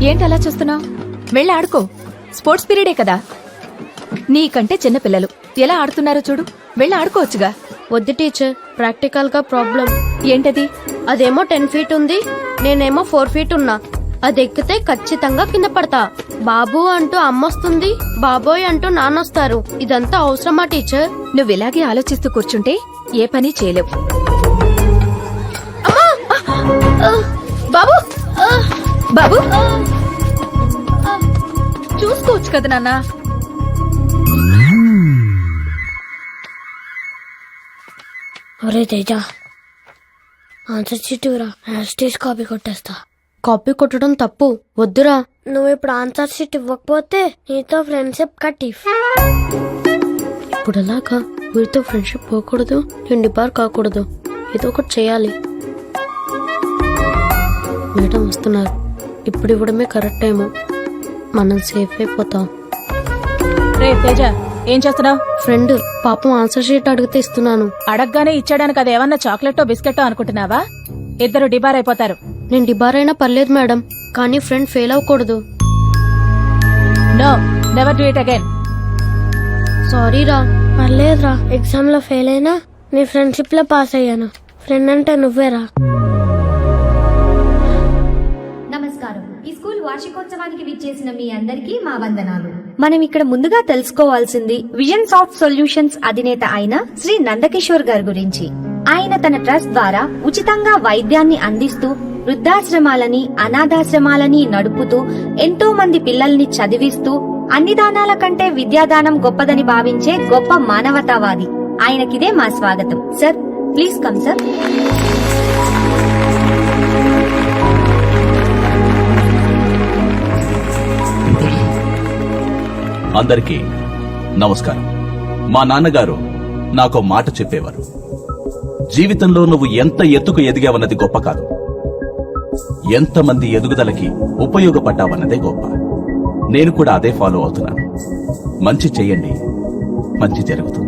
ఏంటి అలా చూస్తున్నావు? వెళ్ళి ఆడుకో, స్పోర్ట్స్ పీరియడే కదా. నీకంటే చిన్నపిల్లలు ఎలా ఆడుతున్నారో చూడు, వెళ్ళి ఆడుకోవచ్చుగా. వద్దు టీచర్, ప్రాక్టికల్ గా ప్రాబ్లం. ఏంటది? అదేమో 10 feet ఉంది, నేనేమో 4 feet ఉన్నా. అది ఎక్కితే ఖచ్చితంగా కింద పడతా. బాబు అంటూ అమ్మొస్తుంది, బాబోయ్ అంటూ నాన్నొస్తారు. ఇదంతా అవసరమా టీచర్? నువ్వు ఇలాగే ఆలోచిస్తూ కూర్చుంటే ఏ పని చేయలేవు. బాబు బాబు చూసుకోవచ్చు కదా నాన్న. ఒరే తేజ, ఆన్సర్ షీట్ హ్యాష్ కాపీ కొట్టేస్తా. కాపీ కొట్టడం తప్పు, వద్దురా. నువ్వు ఇప్పుడు ఆన్సర్ షీట్ ఇవ్వకపోతే నీతో ఫ్రెండ్షిప్ కట్. ఇప్పుడు ఎలాగా? వీరితో ఫ్రెండ్షిప్ పోకూడదు, నేను డిబార్ కాకూడదు. ఏదో ఒకటి చేయాలి. మేడం వస్తున్నారు, ఇప్పుడు ఇవ్వడమే కరెక్ట్ ఏమో. మనం సేఫ్ అయిపోతాం. రే తేజ, ఏం చేస్తున్నావు? ఫ్రెండ్ పాపం ఆన్సర్ షీట్ అడిగితే ఇస్తున్నాను. అడగగానే ఇచ్చాడానికి అదేమన్నా చాక్లెట్టో బిస్కెట్టో అనుకుంటున్నావా? ఇద్దరు డిబార్ అయిపోతారు. నేను డిబార్ అయినా పర్లేదు మేడం, కానీ ఫ్రెండ్ ఫెయిల్ అవ్వకూడదు. No, never do it again. Sorry రా. పర్లేదురా, ఎగ్జామ్ లో ఫెయిల్ అయినా నీ ఫ్రెండ్షిప్ లో పాస్ అయ్యాను. ఫ్రెండ్ అంటే నువ్వేరా. నమస్కారం. ఈ స్కూల్ వార్షికోత్సవానికి విచ్చేసిన మీ అందరికీ మా వందనాలు. మనం ఇక్కడ ముందుగా తెలుసుకోవాల్సింది విజన్ సాఫ్ట్ సొల్యూషన్స్ అధినేత అయిన శ్రీ నందకిషోర్ గారి గురించి. ఆయన తన ట్రస్ట్ ద్వారా ఉచితంగా వైద్యాన్ని అందిస్తూ వృద్ధాశ్రమాలని, అనాథాశ్రమాలని నడుపుతూ ఎంతో మంది పిల్లల్ని చదివిస్తూ అన్ని దానాల కంటే విద్యాదానం గొప్పదని భావించే గొప్ప మానవతావాది. ఆయనకిదే మా స్వాగతం. Sir, please come sir. అందరికీ నమస్కారం. మా నాన్నగారు నాకో మాట చెప్పేవారు, జీవితంలో నువ్వు ఎంత ఎత్తుకు ఎదిగావన్నది గొప్ప కాదు, ఎంతమంది ఎదుగుదలకి ఉపయోగపడ్డావన్నదే గొప్ప. నేను కూడా అదే ఫాలో అవుతున్నాను. మంచి చెయ్యండి, మంచి జరుగుతుంది.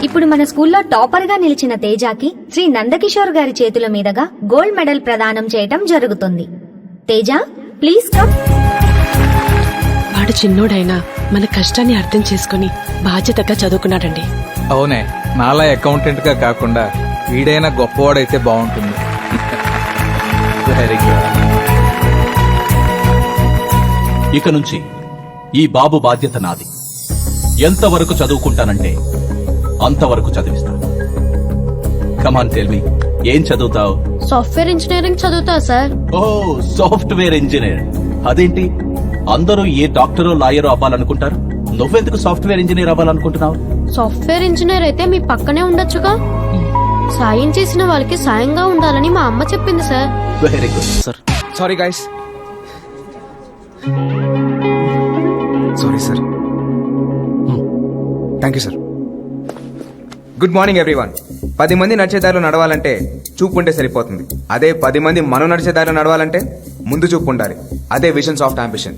ఇప్పుడు మన స్కూల్లో టాపర్ గా నిలిచిన తేజాకి శ్రీ నందకిషోర్ గారి చేతుల మీదుగా గోల్డ్ మెడల్ ప్రదానం చేయటం జరుగుతుంది. Teja, please come. వాడు చిన్నోడైనా మన కష్టాన్ని అర్థం చేసుకుని బాధ్యతగా చదువుకున్నాడండి. అవునే, నాలా అకౌంటెంట్ గా కాకుండా వీడైనా గొప్పవాడైతే బాగుంటుంది. Very good. ఇక నుంచి ఈ బాబు బాధ్యత నాది. ఎంతవరకు చదువుకుంటానంటే అంతవరకు చదివిస్తాను. కమాన్ టెల్ మీ, ఏం చదువుతావు? సాఫ్ట్వేర్ ఇంజనీరింగ్ చదువుతా సార్. ఓ, సాఫ్ట్వేర్ ఇంజనీర్. అదేంటి, అందరూ ఏ డాక్టరో లాయరో అవ్వాలనుకుంటారు, నువ్వెందుకు సాఫ్ట్వేర్ ఇంజనీర్ అవ్వాలనుకుంటున్నావు? సాఫ్ట్వేర్ ఇంజనీర్ అయితే మీ పక్కనే ఉండొచ్చుగా. సాయం చేసిన వాళ్ళకి సాయంగా ఉండాలని మా అమ్మ చెప్పింది sir. Very good sir. Sorry guys. Sorry sir. Thank you sir. Good morning everyone. 10 మంది నడిచేదారిలో నడవాలంటే చూపు ఉంటే సరిపోతుంది. అదే 10 మంది మనం నడిచేదారిలో నడవాలంటే ముందు చూపు ఉండాలి. అదే విజన్ సాఫ్ట్ అంబిషన్.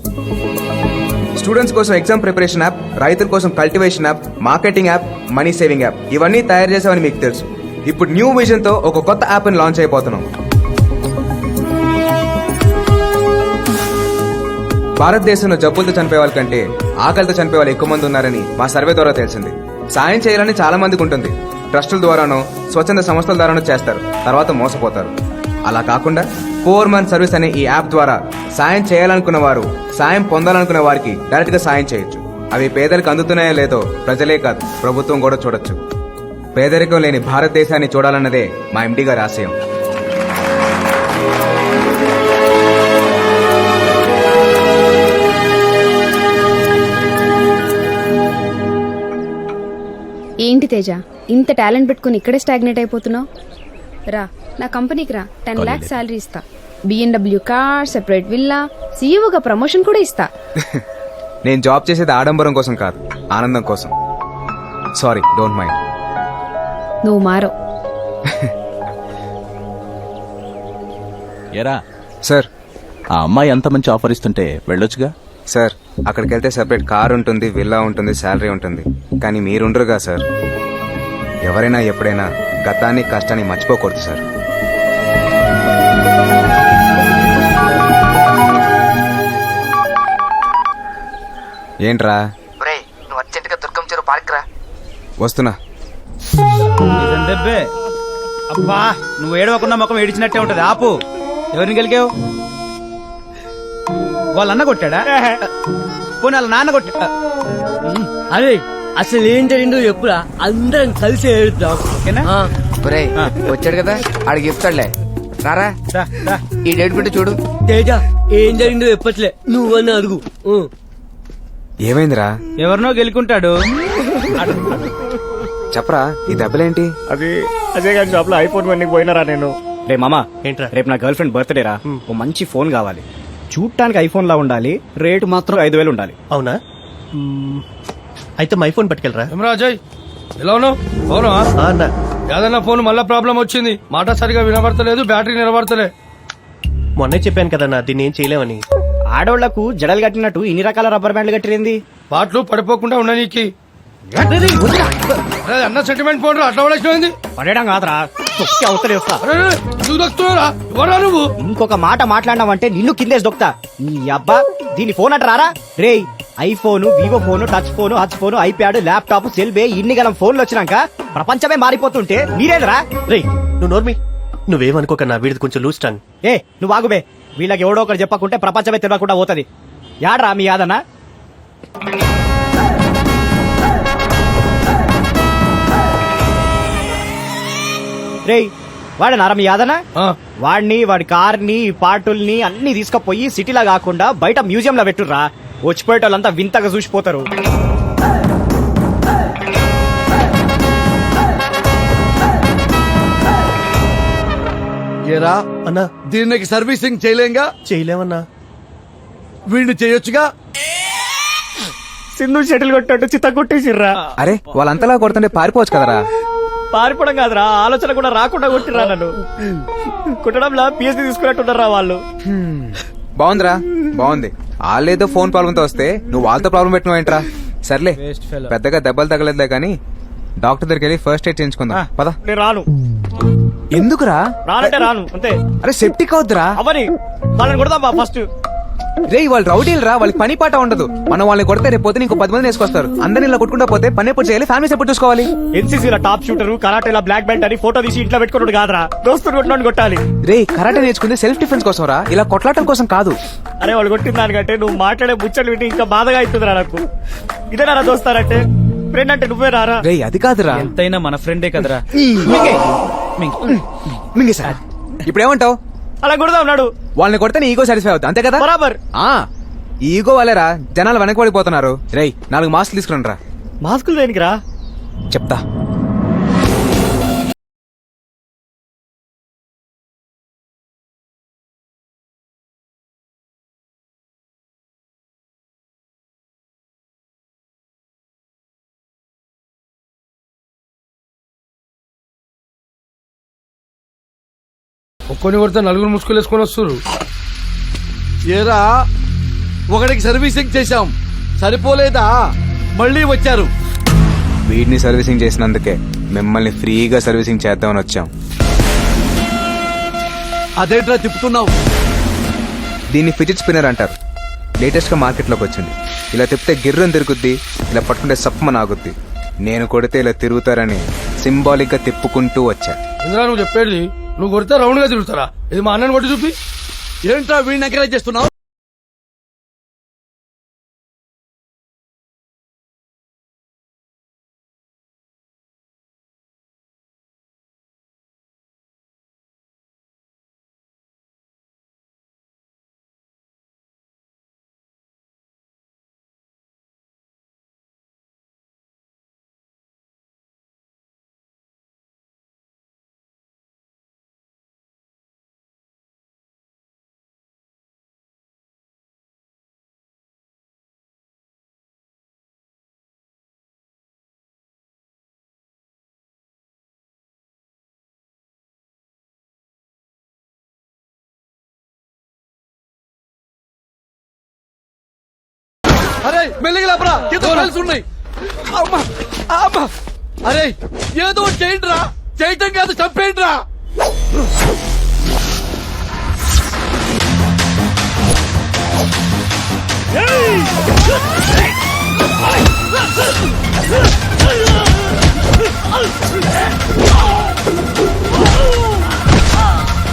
స్టూడెంట్స్ కోసం ఎగ్జామ్ ప్రిపరేషన్ యాప్, రైతుల కోసం cultivation app, marketing app, money saving app, ఇవన్నీ తయారు చేసామని మీకు తెలుసు. ఇప్పుడు న్యూ విజన్ తో ఒక కొత్త యాప్ ని లాంచ్ అయిపోతున్నాం. భారతదేశంలో జబ్బులతో చనిపోయే వాళ్ళ కంటే ఆకలితో చనిపోయే వాళ్ళు ఎక్కువ మంది ఉన్నారని మా సర్వే ద్వారా తెలిసింది. సాయం చేయాలని చాలా మందికి ఉంటుంది. ట్రస్టుల ద్వారానో స్వచ్ఛంద సంస్థల ద్వారానో చేస్తారు, తర్వాత మోసపోతారు. అలా కాకుండా 4 Month సర్వీస్ అనే ఈ యాప్ ద్వారా సాయం చేయాలనుకున్న వారు, సాయం పొందాలనుకున్న వారికి డైరెక్ట్ గా సాయం చేయొచ్చు. అవి పేదలకు అందుతున్నాయో లేదో ప్రజలే కాదు, ప్రభుత్వం కూడా చూడొచ్చు. పేదరికం లేని భారతదేశాన్ని చూడాలన్నదే మా ఎండి గారి ఆశయం. ఏంటి తేజ, ఇంత టాలెంట్ పెట్టుకుని ఇక్కడే స్టాగ్నేట్ అయిపోతున్నావు? రా, నా కంపెనీకి రా. 10 lakhs శాలరీ ఇస్తా, BMW కార్, సెపరేట్ విల్లా, సీఈఓగా ప్రమోషన్ కూడా ఇస్తా. నేను జాబ్ చేసేది ఆడంబరం కోసం కాదు, ఆనందం కోసం. Sorry, don't mind. నువ్వు మారో. ఎరా సార్, ఆ అమ్మాయి ఎంత మంచి ఆఫర్ ఇస్తుంటే వెళ్ళొచ్చుగా. సార్, అక్కడికి వెళ్తే సెపరేట్ కార్ ఉంటుంది, విల్లా ఉంటుంది, శాలరీ ఉంటుంది. కానీ మీరుండరుగా సార్. ఎవరైనా ఎప్పుడైనా గతాన్ని కష్టాన్ని మర్చిపోకూడదు సార్. ఏంట్రా? నువ్వు అర్జెంటుగా దుర్గం చెరువు పార్క్ రా. వస్తున్నా. అబ్బా నువ్వు ఏడవకుండా ముఖం ఏడిచినట్టే ఉంటది. ఆపు. ఎవరిని గెలికావు? వాళ్ళ అన్న కొట్టాడా? పోనీ వాళ్ళ నాన్న కొట్టా? అరే అసలు ఏం జరిగిందో చెప్పురా, అందరం కలిసి ఏడుద్దాం. వచ్చాడు కదా ఆడికి చెప్తాడులే. రారా ఈ డేట్ పెట్టి చూడు. తేజ ఏం జరిగిందో చెప్పట్లే, నువ్వన్నా అడుగు. ఏమైందిరా? ఎవరినో గెలుకుంటాడు. చెప్పరా, ఈ దెబ్బలేంటి? అది అజయ్ గారి షాప్ లో ఐఫోన్ వన్కి పోయినరా నేను. రే మామా, ఏంట్రా? రేపు నా గర్ల్ ఫ్రెండ్ బర్త్డే రా. ఓ మంచి ఫోన్ కావాలి. చూడటానికి ఐఫోన్ లా ఉండాలి, రేటు మాత్రం 5,000 ఉండాలి. అవునా? అయితే మా ఐఫోన్ పట్టుకెళ్ళరా. అజయ్ ఎలా ఉన్నావు? అవునా అన్న, ఏదన్నా ఫోన్ మళ్ళా ప్రాబ్లం వచ్చింది, మాట సరిగా వినబడతలేదు, బ్యాటరీ నిలబడతలే. మొన్నే చెప్పాను కదన్నా దీన్ని ఏం చేయలేమని. ఆడోళ్లకు జడలు కట్టినట్టు ఇన్ని రకాల రబ్బర్ బ్యాండ్లు కట్టిరేంది? పాటలు పడిపోకుండా ఉండనీకి. అన్న సెంటిమెంట్ ఫోన్ అట్లా పడేసిపోయింది. పడేయడం కాదురా, తొక్కి అవతలే వస్తా. నువ్వు ఇంకొక మాట మాట్లాడినావంటే నిన్ను కిందేసి దొక్తా. నీ అబ్బా దీని ఫోన్ అంటారా? రే iPhone, Vivo phone, touch phone, Hutch phone, iPad, laptop, సెల్బే ఇన్ని గలం ఫోన్లు వచ్చినాక ప్రపంచమే మారిపోతుంటే మీరేదరా? రే నువ్వు నోర్మి, నువ్వేమనుకోకన్నా, వీడిది కొంచెం లూజ్ టంగ్. ఏ నువ్వు ఆగుబే, వీళ్ళకి ఎవడో ఒకటి చెప్పకుంటే ప్రపంచమే తెలియకుండా పోతది. యాడ్రా మీ యాదన్న? రేయ్ వాడనారా మీ యాదన్న? వాడిని, వాడి కార్ని, పార్టుల్ని అన్ని తీసుకుపోయి సిటీలా కాకుండా బయట మ్యూజియం లో పెట్టుర్రా. వచ్చిపోయేటోళ్ళంతా వింతగా చూసిపోతారు. ఏరా అన్నా దీనికి సర్వీసింగ్ చేయలేంగా? చేయలేమన్నా. వీడిని చేయొచ్చుగా. సింధు షటిల్ కొట్టాడు, చిత్త కొట్టేసిర్రా. అరే వాళ్ళంతలా కొడుతుంటే పారిపోవచ్చు కదరా. పారిపోవడం కాదురా, ఆలోచన కూడా రాకుండా కొట్టిర్రా నన్ను. కుట్టడంలా పిఎస్సీ తీసుకున్నట్టున్నారా వాళ్ళు. బాగుందిరా, బాగుంది. వాళ్ళేదో ఫోన్ ప్రాబ్లంతో వస్తే నువ్వు వాళ్ళతో ప్రాబ్లం పెట్టినవు ఏంట్రా? సర్లే, పెద్దగా దెబ్బలు తగలేదులే కానీ డాక్టర్ దగ్గరికి వెళ్ళి ఫస్ట్ ఎయిడ్ చేయించుకుందాం పద. నేను రాను. ఎందుకురా? రానంటే రాను అంతే. అరే సెప్టిక్ అవుద్దురా. అవని వాళ్ళని కొడదాం బా ఫస్ట్. రే వాళ్ళు రౌడీలు రా, వాళ్ళకి పని పాట ఉండదు. మనం వాళ్ళని కొడితే రేపు పోతే ఇంకో 10 మంది వేసుకొస్తారు. అందరిని ఇలా కొట్టుకుంటా పోతే పని ఎప్పుడు చేయాలి, ఫ్యామిలీస్ ఎప్పుడు చూసుకోవాలి? ఎన్సీసీలో టాప్ షూటర్, కరాటేలా బ్లాక్ బెల్ట్ అని ఫోటో తీసి ఇంట్లో పెట్టుకున్నాడు కాదురా, దోస్తులు కొట్టినోడు కొట్టాలి. రే కరాటే నేర్చుకుంది సెల్ఫ్ డిఫెన్స్ కోసం రా, ఇలా కొట్లాటం కోసం కాదు. అరే వాళ్ళు కొట్టిన దానికంటే నువ్వు మాట్లాడే ముచ్చట్లు వింటే ఇంకా బాధగా అవుతుందిరా నాకు. ఇదేనా దోస్తారంటే? ఫ్రెండ్ అంటే నువ్వే రారా. రే అది కాదురా, ఎంతైనా మన ఫ్రెండే కదరా. మింగే సార్. ఇప్పుడు ఏమంటావు? అలా కొడదా ఉన్నాడు. వాళ్ళని కొడితే నీ ఈగో సాటిస్ఫై అవుతుంది అంతే కదా? బరాబర్. ఈగో వాళ్ళేరా జనాలు వెనకబడిపోతున్నారు. రేయ్ 4 మాస్కులు తీసుకురండి రా. మాస్కులు దేనికి రా? చెప్తా. ఒక్కొని కొడితే 4 ముసుగులు వేసుకొని వస్తారు. ఏరా ఒకడికి సర్వీసింగ్ చేశాం, సరిపోలేదా? మళ్ళీ వచ్చారు. వీడిని సర్వీసింగ్ చేసినందుకే మిమ్మల్ని ఫ్రీగా సర్వీసింగ్ చేద్దామని వచ్చాం. అదేంట్రా తిప్పుతున్నావు? దీన్ని ఫిజిట్ స్పిన్నర్ అంటారు. లేటెస్ట్ గా మార్కెట్ లోకి వచ్చింది. ఇలా తిప్పితే గిర్రం తిరుగుద్ది, ఇలా పట్టుకుంటే సప్పమని ఆగుద్ది. నేను కొడితే ఇలా తిరుగుతారని సింబాలిక్ గా తిప్పుకుంటూ వచ్చా. ఇందులో నువ్వు చెప్పేది, నువ్వు కొడితే రౌండ్ గా తిరుగుతారా? ఇది మా అన్నని కొట్టి చూపి. ఏంట్రా వీడిని ఎంకరేజ్ చేస్తున్నావు? అరే మెల్లిగా లేపరా, ఏదో ఉన్నాయి. అరే ఏదో చేయండి రా, చేయటం కాదు చంపేంట్రా. ఏయ్!